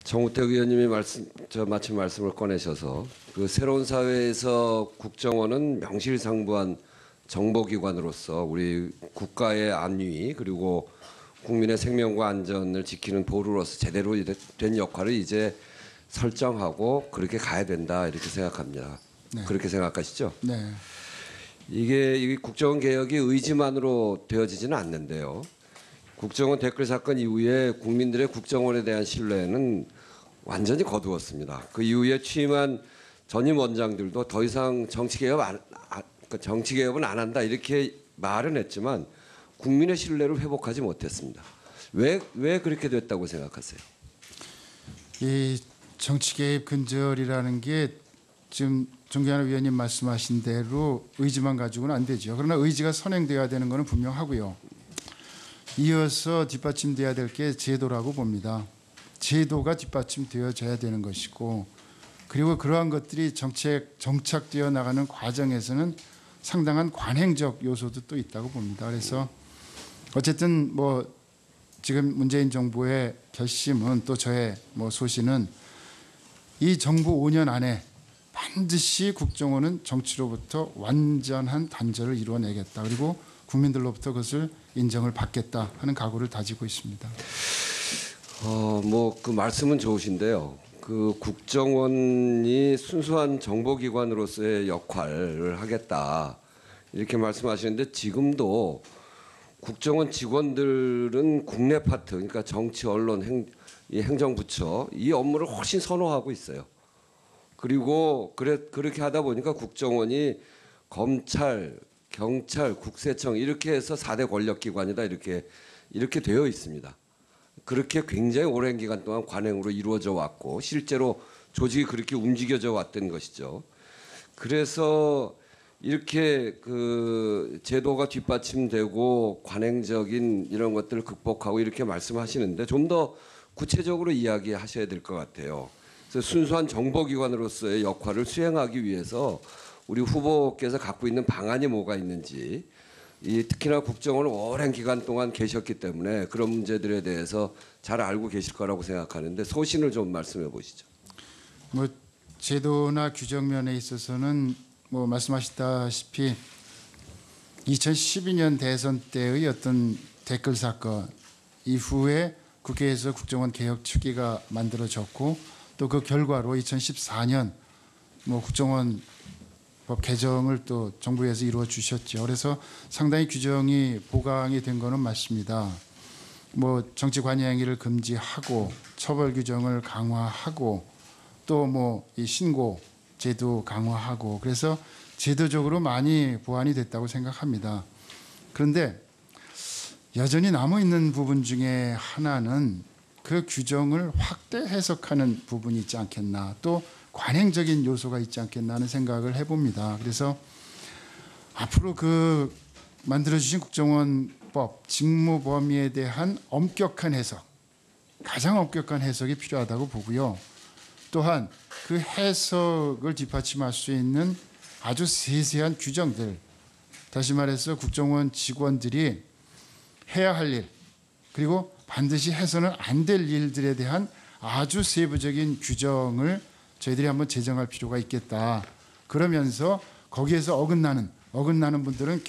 정우택 의원님이 마침 말씀을 꺼내셔서 그 새로운 사회에서 국정원은 명실상부한 정보기관으로서 우리 국가의 안위 그리고 국민의 생명과 안전을 지키는 보루로서 제대로 된 역할을 이제 설정하고 그렇게 가야 된다 이렇게 생각합니다. 네. 그렇게 생각하시죠? 네. 이게 국정원 개혁이 의지만으로 되어지지는 않는데요. 국정원 댓글 사건 이후에 국민들의 국정원에 대한 신뢰는 완전히 거두었습니다. 그 이후에 취임한 전임 원장들도 더 이상 정치개혁은 안 한다 이렇게 말은 했지만 국민의 신뢰를 회복하지 못했습니다. 왜 그렇게 됐다고 생각하세요? 이 정치개입 근절이라는 게 지금 정경환 위원님 말씀하신 대로 의지만 가지고는 안 되죠. 그러나 의지가 선행돼야 되는 것은 분명하고요. 이어서 뒷받침돼야 될 게 제도라고 봅니다. 제도가 뒷받침되어져야 되는 것이고, 그리고 그러한 것들이 정착되어 나가는 과정에서는 상당한 관행적 요소도 또 있다고 봅니다. 그래서 어쨌든 뭐 지금 문재인 정부의 결심은 또 저의 소신은 이 정부 5년 안에 반드시 국정원은 정치로부터 완전한 단절을 이루어내겠다. 그리고 국민들로부터 그것을 인정을 받겠다 하는 각오를 다지고 있습니다. 그 말씀은 좋으신데요. 그 국정원이 순수한 정보기관으로서의 역할을 하겠다 이렇게 말씀하시는데 지금도 국정원 직원들은 국내 파트 그러니까 정치, 언론, 행정부처 이 업무를 훨씬 선호하고 있어요. 그리고 그렇게 하다 보니까 국정원이 검찰, 경찰, 국세청 이렇게 해서 4대 권력기관이다 이렇게 되어 있습니다. 그렇게 굉장히 오랜 기간 동안 관행으로 이루어져 왔고 실제로 조직이 그렇게 움직여져 왔던 것이죠. 그래서 이렇게 그 제도가 뒷받침되고 관행적인 이런 것들을 극복하고 이렇게 말씀하시는데 좀 더 구체적으로 이야기하셔야 될 것 같아요. 그래서 순수한 정보기관으로서의 역할을 수행하기 위해서 우리 후보께서 갖고 있는 방안이 뭐가 있는지 특히나 국정원을 오랜 기간 동안 계셨기 때문에 그런 문제들에 대해서 잘 알고 계실 거라고 생각하는데 소신을 좀 말씀해 보시죠. 제도나 규정 면에 있어서는 말씀하셨다시피 2012년 대선 때의 어떤 댓글 사건 이후에 국회에서 국정원 개혁 추기가 만들어졌고 또 그 결과로 2014년 국정원 법 개정을 또 정부에서 이루어 주셨죠. 그래서 상당히 규정이 보강이 된 거는 맞습니다. 정치 관여 행위를 금지하고 처벌 규정을 강화하고 또 이 신고 제도 강화하고 그래서 제도적으로 많이 보완이 됐다고 생각합니다. 그런데 여전히 남아 있는 부분 중에 하나는 그 규정을 확대 해석하는 부분이 있지 않겠나 또 관행적인 요소가 있지 않겠나 하는 생각을 해봅니다. 그래서 앞으로 그 만들어주신 국정원법 직무 범위에 대한 엄격한 해석, 가장 엄격한 해석이 필요하다고 보고요. 또한 그 해석을 뒷받침할 수 있는 아주 세세한 규정들, 다시 말해서 국정원 직원들이 해야 할 일, 그리고 반드시 해서는 안 될 일들에 대한 아주 세부적인 규정을 저희들이 한번 제정할 필요가 있겠다. 그러면서 거기에서 어긋나는 부분들은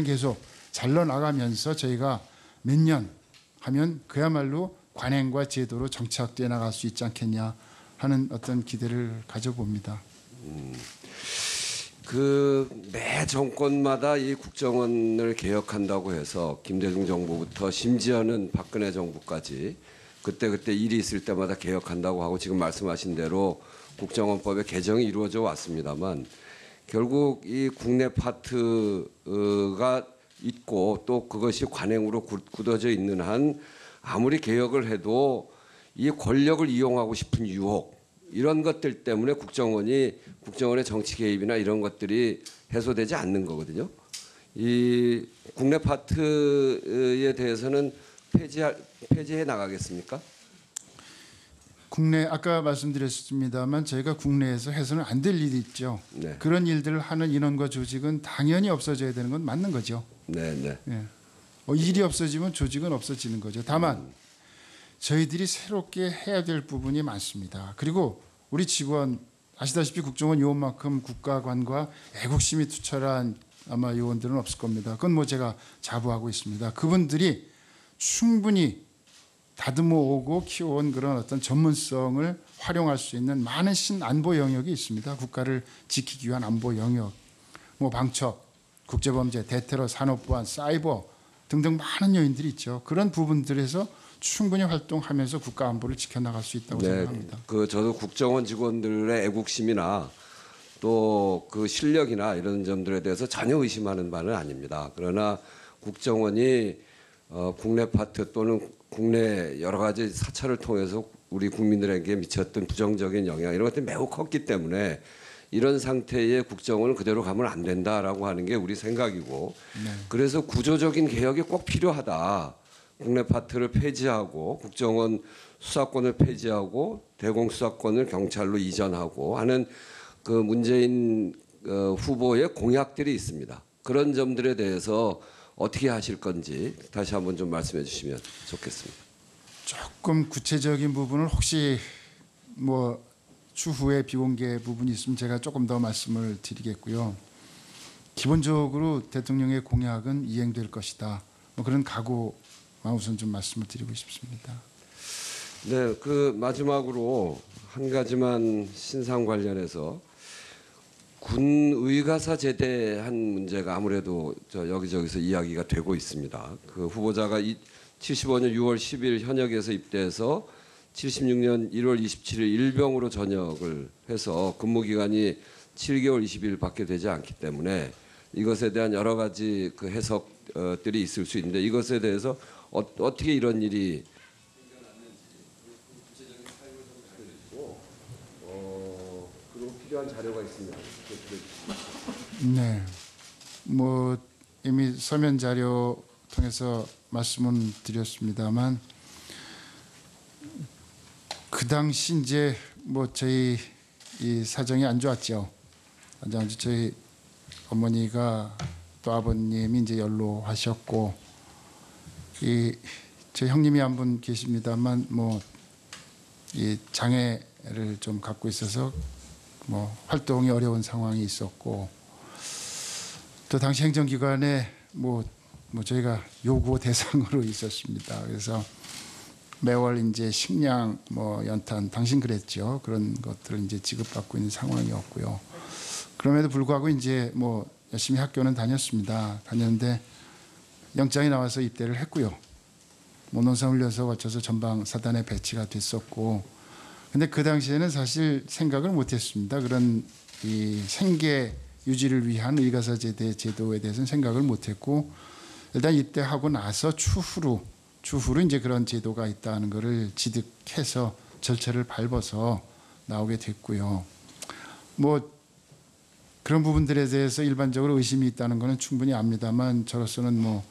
계속 잘라나가면서 저희가 몇 년 하면 그야말로 관행과 제도로 정착되어 나갈 수 있지 않겠냐 하는 어떤 기대를 가져봅니다. 매 정권마다 이 국정원을 개혁한다고 해서 김대중 정부부터 심지어는 박근혜 정부까지 그때 일이 있을 때마다 개혁한다고 하고 지금 말씀하신 대로 국정원법의 개정이 이루어져 왔습니다만 결국 이 국내 파트가 있고 또 그것이 관행으로 굳어져 있는 한 아무리 개혁을 해도 이 권력을 이용하고 싶은 유혹 이런 것들 때문에 국정원의 정치 개입이나 이런 것들이 해소되지 않는 거거든요. 이 국내 파트에 대해서는 폐지해 나가겠습니까? 국내 아까 말씀드렸습니다만 저희가 국내에서 해서는 안 될 일이 있죠. 네. 그런 일들을 하는 인원과 조직은 당연히 없어져야 되는 건 맞는 거죠. 네. 일이 없어지면 조직은 없어지는 거죠. 다만 저희들이 새롭게 해야 될 부분이 많습니다. 그리고 우리 직원 아시다시피 국정원 요원만큼 국가관과 애국심이 투철한 아마 요원들은 없을 겁니다. 그건 뭐 제가 자부하고 있습니다. 그분들이 충분히 다듬어 오고 키워온 그런 어떤 전문성을 활용할 수 있는 많은 신안보 영역이 있습니다. 국가를 지키기 위한 안보 영역, 뭐 방첩, 국제범죄, 대테러, 산업보안, 사이버 등등 많은 요인들이 있죠. 그런 부분들에서 충분히 활동하면서 국가 안보를 지켜나갈 수 있다고 생각합니다. 저도 국정원 직원들의 애국심이나 또 그 실력이나 이런 점들에 대해서 전혀 의심하는 바는 아닙니다. 그러나 국정원이 국내 파트 또는 국내 여러 가지 사찰을 통해서 우리 국민들에게 미쳤던 부정적인 영향 이런 것들이 매우 컸기 때문에 이런 상태의 국정원을 그대로 가면 안 된다라고 하는 게 우리 생각이고 그래서 구조적인 개혁이 꼭 필요하다. 국내 파트를 폐지하고 국정원 수사권을 폐지하고 대공수사권을 경찰로 이전하고 하는 그 문재인 후보의 공약들이 있습니다. 그런 점들에 대해서 어떻게 하실 건지 다시 한번 좀 말씀해 주시면 좋겠습니다. 조금 구체적인 부분을 혹시 뭐 추후에 비공개 부분이 있으면 제가 조금 더 말씀을 드리겠고요. 기본적으로 대통령의 공약은 이행될 것이다. 뭐 그런 각오만 우선 좀 말씀을 드리고 싶습니다. 네, 그 마지막으로 한 가지만 신상 관련해서 군 의가사 제대한 문제가 아무래도 여기저기서 이야기가 되고 있습니다. 그 후보자가 75년 6월 10일 현역에서 입대해서 76년 1월 27일 일병으로 전역을 해서 근무 기간이 7개월 20일밖에 되지 않기 때문에 이것에 대한 여러 가지 그 해석들이 있을 수 있는데 이것에 대해서 어떻게 이런 일이 구체적인 사유를 좀 알려주고 그리고 필요한 자료가 있습니다. 네, 뭐 이미 서면 자료 통해서 말씀은 드렸습니다만 그 당시 이제 뭐 저희 이 사정이 안 좋았죠. 저희 어머니가 또 아버님이 이제 연로하셨고 제 형님이 한 분 계십니다만 뭐 이 장애를 좀 갖고 있어서 뭐 활동이 어려운 상황이 있었고 또 당시 행정기관에 뭐 저희가 요구 대상으로 있었습니다. 그래서 매월 이제 식량 뭐 연탄 당신 그랬죠. 그런 것들을 이제 지급받고 있는 상황이었고요. 그럼에도 불구하고 이제 뭐 열심히 학교는 다녔습니다. 다녔는데 영장이 나와서 입대를 했고요. 뭐 논산훈련소 거쳐서 전방 사단에 배치가 됐었고, 근데 그 당시에는 사실 생각을 못했습니다. 그런 이 생계 유지를 위한 의가사 제대 제도에 대해서는 생각을 못했고, 일단 입대하고 나서 추후로 이제 그런 제도가 있다는 것을 지득해서 절차를 밟아서 나오게 됐고요. 뭐 그런 부분들에 대해서 일반적으로 의심이 있다는 것은 충분히 압니다만 저로서는 뭐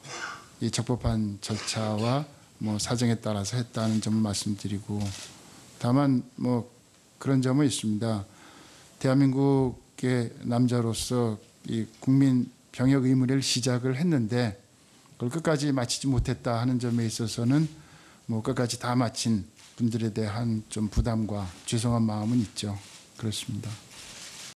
이 적법한 절차와 뭐 사정에 따라서 했다는 점을 말씀드리고, 다만 뭐 그런 점은 있습니다. 대한민국의 남자로서 이 국민 병역 의무를 시작을 했는데 그걸 끝까지 마치지 못했다 하는 점에 있어서는 뭐 끝까지 다 마친 분들에 대한 좀 부담과 죄송한 마음은 있죠. 그렇습니다.